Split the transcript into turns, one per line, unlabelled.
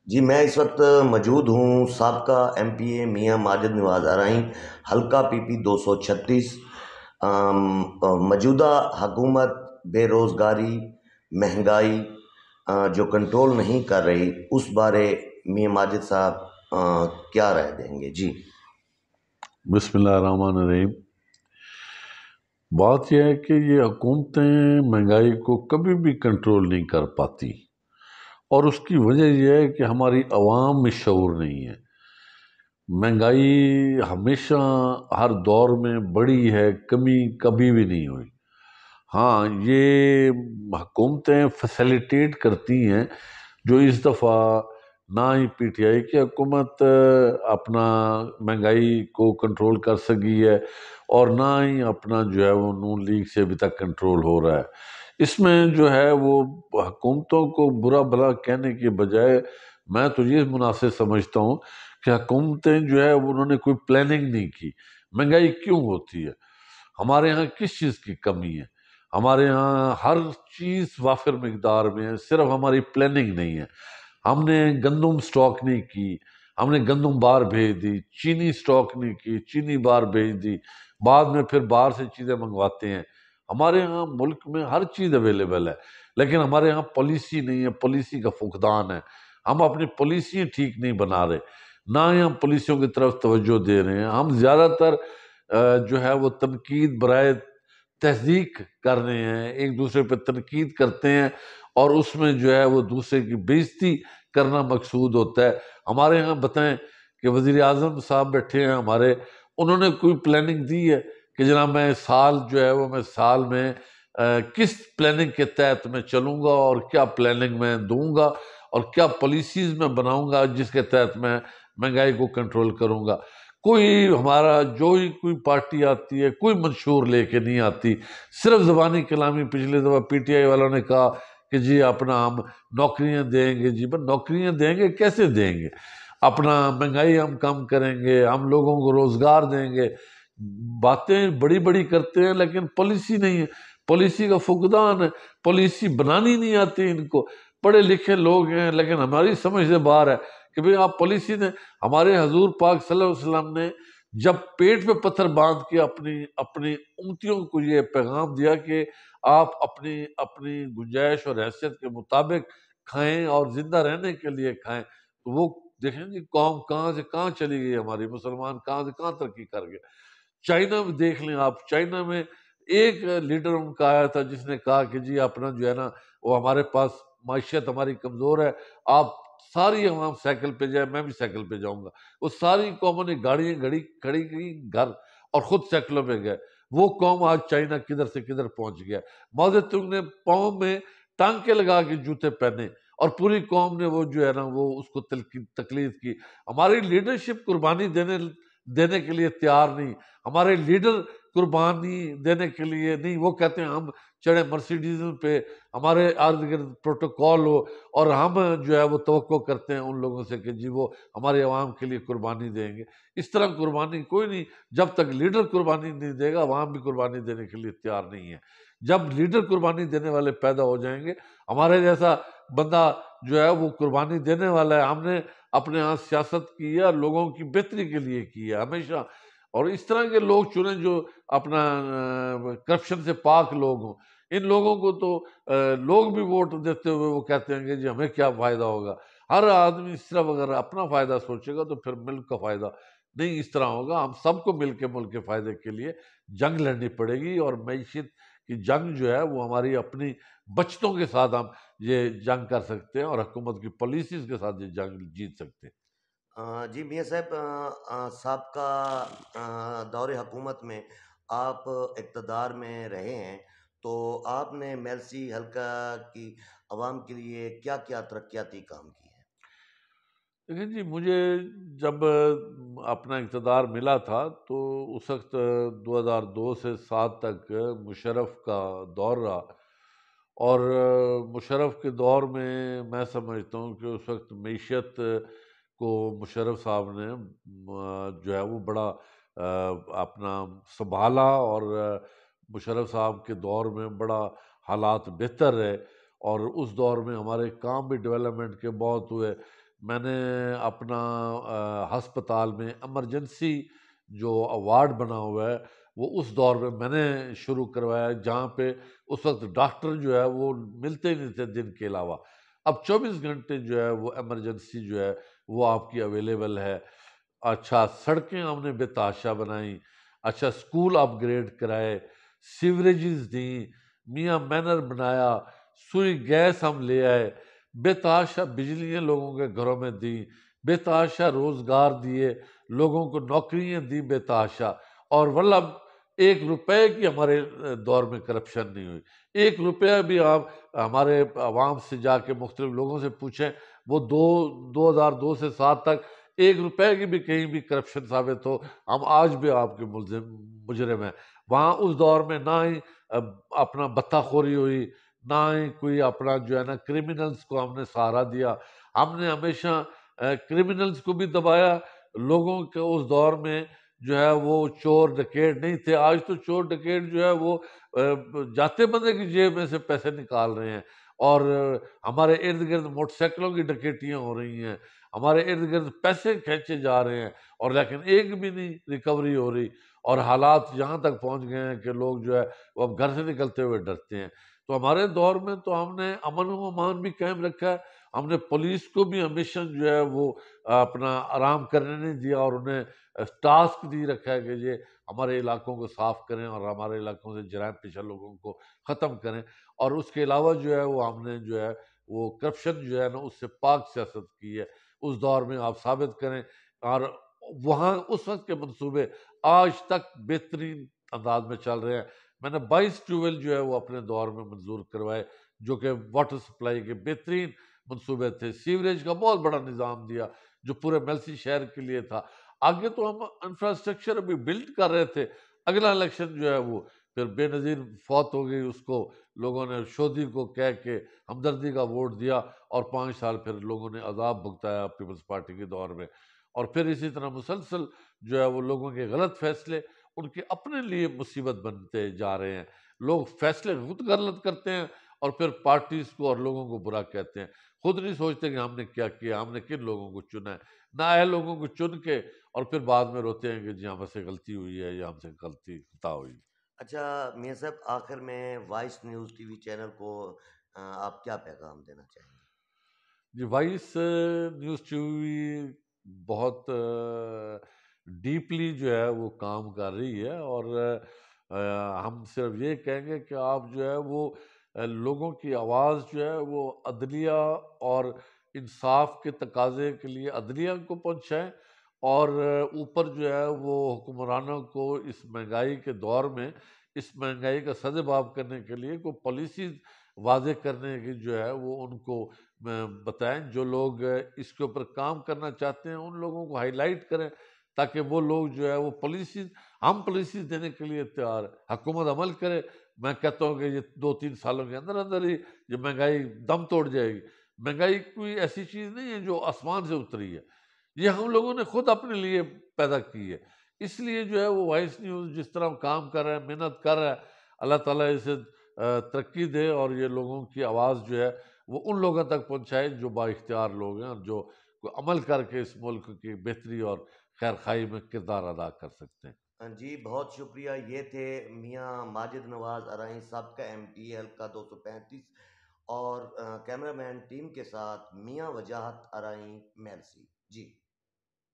جی میں اس وقت موجود ہوں سابقہ ایم پی اے میاں ماجد نواز ارائیں، حلقہ پی پی 236۔ موجودہ حکومت بے روزگاری، مہنگائی جو کنٹرول نہیں کر رہی، اس بارے میاں ماجد صاحب کیا رائے دیں گے؟ جی
بسم اللہ الرحمن الرحیم۔ بات یہ ہے کہ یہ حکومتیں مہنگائی کو کبھی بھی کنٹرول نہیں کر پاتی، اور اس کی وجہ یہ ہے کہ ہماری عوام میں شعور نہیں ہے۔ مہنگائی ہمیشہ ہر دور میں بڑی ہے، کمی کبھی بھی نہیں ہوئی۔ ہاں، یہ حکومتیں فیسیلیٹیٹ کرتی ہیں، جو اس دفعہ نہ ہی پی ٹی آئی کی حکومت اپنا مہنگائی کو کنٹرول کر سکی ہے، اور نہ ہی اپنا جو ہے وہ نون لیگ سے ابھی تک کنٹرول ہو رہا ہے۔ اس میں جو ہے وہ حکومتوں کو برا بھلا کہنے کے بجائے میں تو یہ مناسب سمجھتا ہوں کہ حکومتیں جو ہے انہوں نے کوئی پلاننگ نہیں کی۔ مہنگائی کیوں ہوتی ہے؟ ہمارے ہاں کس چیز کی کمی ہے؟ ہمارے ہاں ہر چیز وافر مقدار میں ہے، صرف ہماری پلاننگ نہیں ہے۔ ہم نے گندم سٹاک نہیں کی، ہم نے گندم باہر بھیج دی، چینی سٹاک نہیں کی، چینی باہر بھیج دی، بعد میں پھر باہر سے چیزیں منگواتے ہیں۔ ہمارے ہاں ملک میں ہر چیز اویلیبل ہے، لیکن ہمارے ہاں پالیسی نہیں ہے، پالیسی کا فقدان ہے۔ ہم اپنی پالیسیاں ٹھیک نہیں بنا رہے، نہ ہی ہم پالیسیوں کی طرف توجہ دے رہے ہیں۔ ہم زیادہ تر جو ہے وہ تنقید برائے تصدیق کر رہے ہیں، ایک دوسرے پہ تنقید کرتے ہیں، اور اس میں جو ہے وہ دوسرے کی بےعزتی کرنا مقصود ہوتا ہے۔ ہمارے ہاں بتائیں کہ وزیر اعظم صاحب بیٹھے ہیں ہمارے، انہوں نے کوئی پلاننگ دی ہے کہ جناب میں سال جو ہے وہ میں سال میں کس پلاننگ کے تحت میں چلوں گا، اور کیا پلاننگ میں دوں گا، اور کیا پالیسیز میں بناؤں گا جس کے تحت میں مہنگائی کو کنٹرول کروں گا؟ کوئی ہمارا جو ہی کوئی پارٹی آتی ہے کوئی منشور لے کے نہیں آتی، صرف زبانی کلامی۔ پچھلے دفعہ پی ٹی آئی والوں نے کہا کہ جی اپنا ہم نوکریاں دیں گے۔ جی بس نوکریاں دیں گے کیسے دیں گے؟ اپنا مہنگائی ہم کم کریں گے، ہم لوگوں کو روزگار دیں گے۔ باتیں بڑی بڑی کرتے ہیں لیکن پالیسی نہیں ہے، پالیسی کا فقدان ہے، پالیسی بنانی نہیں آتی ان کو۔ پڑھے لکھے لوگ ہیں لیکن ہماری سمجھ سے باہر ہے کہ بھئی آپ پالیسی نے۔ ہمارے حضور پاک صلی اللہ علیہ وسلم نے جب پیٹ پہ پتھر باندھ کے اپنی امتیوں کو یہ پیغام دیا کہ آپ اپنی گنجائش اور حیثیت کے مطابق کھائیں اور زندہ رہنے کے لیے کھائیں، تو وہ دیکھیں گے قوم کہاں سے کہاں چلی گئی، ہماری مسلمان کہاں سے کہاں ترقی کر گئے۔ چائنا میں دیکھ لیں آپ، چائنا میں ایک لیڈر ان کا آیا تھا جس نے کہا کہ جی اپنا جو ہے نا وہ ہمارے پاس معیشت ہماری کمزور ہے، آپ ساری عوام سائیکل پہ جائے، میں بھی سائیکل پہ جاؤں گا۔ وہ ساری قوموں نے گاڑیاں کھڑی کی گھر، اور خود سائیکلوں پہ گئے۔ وہ قوم آج چائنا کدھر سے کدھر پہنچ گیا۔ ماؤ زے تونگ نے پاؤں میں ٹانکے لگا کے جوتے پہنے، اور پوری قوم نے وہ جو ہے نا وہ اس کو تقلید کی۔ ہماری لیڈرشپ قربانی دینے کے لیے تیار نہیں، ہمارے لیڈر قربانی دینے کے لیے نہیں۔ وہ کہتے ہیں ہم چڑھے مرسیڈیز پہ، ہمارے ارد گرد پروٹوکول ہو، اور ہم جو ہے وہ توقع کرتے ہیں ان لوگوں سے کہ جی وہ ہمارے عوام کے لیے قربانی دیں گے۔ اس طرح قربانی کوئی نہیں۔ جب تک لیڈر قربانی نہیں دے گا، عوام بھی قربانی دینے کے لیے تیار نہیں ہے۔ جب لیڈر قربانی دینے والے پیدا ہو جائیں گے، ہمارے جیسا بندہ جو ہے وہ قربانی دینے والا ہے۔ ہم نے اپنے ہاں سیاست کی ہے اور لوگوں کی بہتری کے لیے کی ہے ہمیشہ، اور اس طرح کے لوگ چنیں جو اپنا کرپشن سے پاک لوگ ہوں۔ ان لوگوں کو تو لوگ بھی ووٹ دیتے ہوئے وہ کہتے ہیں کہ جی ہمیں کیا فائدہ ہوگا۔ ہر آدمی صرف اگر اپنا فائدہ سوچے گا تو پھر ملک کا فائدہ نہیں اس طرح ہوگا۔ ہم سب کو مل کے ملک کے فائدے کے لیے جنگ لڑنی پڑے گی، اور معیشت کی جنگ جو ہے وہ ہماری اپنی بچتوں کے ساتھ ہم یہ جنگ کر سکتے ہیں، اور حکومت کی پالیسیز کے ساتھ یہ جنگ جیت سکتے ہیں۔
جی میاں صاحب، سابقہ دور حکومت میں آپ اقتدار میں رہے ہیں، تو آپ نے میلسی حلقہ کی عوام کے لیے کیا کیا ترقیاتی کام کیے ہیں؟
لیکن جی مجھے جب اپنا اقتدار ملا تھا تو اس وقت 2002 سے 7 تک مشرف کا دور رہا، اور مشرف کے دور میں سمجھتا ہوں کہ اس وقت معیشت کو مشرف صاحب نے جو ہے وہ بڑا اپنا سنبھالا، اور مشرف صاحب کے دور میں بڑا حالات بہتر رہے، اور اس دور میں ہمارے کام بھی ڈیولپمنٹ کے بہت ہوئے۔ میں نے اپنا ہسپتال میں ایمرجنسی جو وارڈ بنا ہوا ہے وہ اس دور میں نے شروع کروایا، جہاں پہ اس وقت ڈاکٹر جو ہے وہ ملتے ہی نہیں تھے دن کے علاوہ۔ اب 24 گھنٹے جو ہے وہ ایمرجنسی جو ہے وہ آپ کی اویلیبل ہے۔ اچھا سڑکیں ہم نے بے تحاشا بنائیں، اچھا اسکول اپ گریڈ کرائے، سیوریجز دیں، میاں مینر بنایا، سوئی گیس ہم لے آئے، بے تحاشا بجلیاں لوگوں کے گھروں میں دیں، بے تحاشا روزگار دیے، لوگوں کو نوکریاں دی بے تحاشا۔ اور واللہ 1 روپے کی ہمارے دور میں کرپشن نہیں ہوئی۔ 1 روپیہ بھی آپ ہمارے عوام سے جا کے مختلف لوگوں سے پوچھیں، وہ 2002 سے 7 تک 1 روپے کی بھی کہیں بھی کرپشن ثابت ہو، ہم آج بھی آپ کے مجرم ہیں۔ وہاں اس دور میں نہ ہی اپنا بتہ خوری ہوئی، نہ ہی کوئی اپنا جو ہے نا کرمنلز کو ہم نے سہارا دیا۔ ہم نے ہمیشہ کرمنلز کو بھی دبایا۔ لوگوں کے اس دور میں جو ہے وہ چور ڈکیٹ نہیں تھے، آج تو چور ڈکیٹ جو ہے وہ جاتے بندے کی جیب میں سے پیسے نکال رہے ہیں، اور ہمارے ارد گرد موٹر سائیکلوں کی ڈکیٹیاں ہو رہی ہیں، ہمارے ارد گرد پیسے کھینچے جا رہے ہیں، اور لیکن ایک بھی نہیں ریکوری ہو رہی۔ اور حالات یہاں تک پہنچ گئے ہیں کہ لوگ جو ہے وہ اب گھر سے نکلتے ہوئے ڈرتے ہیں۔ تو ہمارے دور میں تو ہم نے امن و امان بھی قائم رکھا ہے، ہم نے پولیس کو بھی ہمیشہ جو ہے وہ اپنا آرام کرنے نہیں دیا، اور انہیں ٹاسک دی رکھا ہے کہ یہ ہمارے علاقوں کو صاف کریں اور ہمارے علاقوں سے جرائم پیشہ لوگوں کو ختم کریں۔ اور اس کے علاوہ جو ہے وہ ہم نے جو ہے وہ کرپشن جو ہے نا اس سے پاک سیاست کی ہے۔ اس دور میں آپ ثابت کریں، اور وہاں اس وقت کے منصوبے آج تک بہترین انداز میں چل رہے ہیں۔ میں نے 22 ٹیوبویل جو ہے وہ اپنے دور میں منظور کروائے، جو کہ واٹر سپلائی کے بہترین منصوبے تھے۔ سیوریج کا بہت بڑا نظام دیا جو پورے میلسی شہر کے لیے تھا۔ آگے تو ہم انفراسٹرکچر ابھی بلڈ کر رہے تھے، اگلا الیکشن جو ہے وہ پھر بے نظیر فوت ہو گئی، اس کو لوگوں نے شودھی کو کہہ کے ہمدردی کا ووٹ دیا، اور 5 سال پھر لوگوں نے عذاب بھگتایا پیپلز پارٹی کے دور میں۔ اور پھر اسی طرح مسلسل جو ہے وہ لوگوں کے غلط فیصلے ان کے اپنے لیے مصیبت بنتے جا رہے ہیں۔ لوگ فیصلے خود غلط کرتے ہیں، اور پھر پارٹیز کو اور لوگوں کو برا کہتے ہیں، خود نہیں سوچتے کہ ہم نے کیا کیا، ہم نے کن لوگوں کو چنا ہے۔ نہ لوگوں کو چن کے اور پھر بعد میں روتے ہیں کہ جی ہم سے غلطی ہوئی ہے یا ہم سے غلطی خطا ہوئی۔
اچھا میاں صاحب، آخر میں وائس نیوز ٹی وی چینل کو آپ کیا پیغام دینا چاہیں گے؟
جی وائس نیوز ٹی وی بہت ڈیپلی جو ہے وہ کام کر رہی ہے، اور ہم صرف یہ کہیں گے کہ آپ جو ہے وہ لوگوں کی آواز جو ہے وہ عدلیہ اور انصاف کے تقاضے کے لیے عدلیہ کو پہنچائیں، اور اوپر جو ہے وہ حکمرانوں کو اس مہنگائی کے دور میں اس مہنگائی کا سدباب کرنے کے لیے کوئی پالیسیز واضح کرنے کی جو ہے وہ ان کو بتائیں۔ جو لوگ اس کے اوپر کام کرنا چاہتے ہیں ان لوگوں کو ہائی لائٹ کریں، تاکہ وہ لوگ جو ہے وہ پالیسیز، ہم پالیسیز دینے کے لیے تیار ہیں، حکومت عمل کرے۔ میں کہتا ہوں کہ یہ 2-3 سالوں کے اندر اندر ہی یہ مہنگائی دم توڑ جائے گی۔ مہنگائی کوئی ایسی چیز نہیں ہے جو آسمان سے اتری ہے، یہ ہم لوگوں نے خود اپنے لیے پیدا کی ہے۔ اس لیے جو ہے وہ وائس نیوز جس طرح کام کر رہا ہے، محنت کر رہا ہے، اللہ تعالیٰ اسے ترقی دے، اور یہ لوگوں کی آواز جو ہے وہ ان لوگوں تک پہنچائے جو با اختیار لوگ ہیں، اور جو کوئی عمل کر کے اس ملک کی بہتری اور خیر خواہی میں کردار ادا کر سکتے ہیں۔
جی بہت شکریہ۔ یہ تھے میاں ماجد نواز ارائیں، سابقہ MP حلقہ 235، اور کیمرہ مین ٹیم کے ساتھ میاں وجاہت ارائیں میلسی۔ جی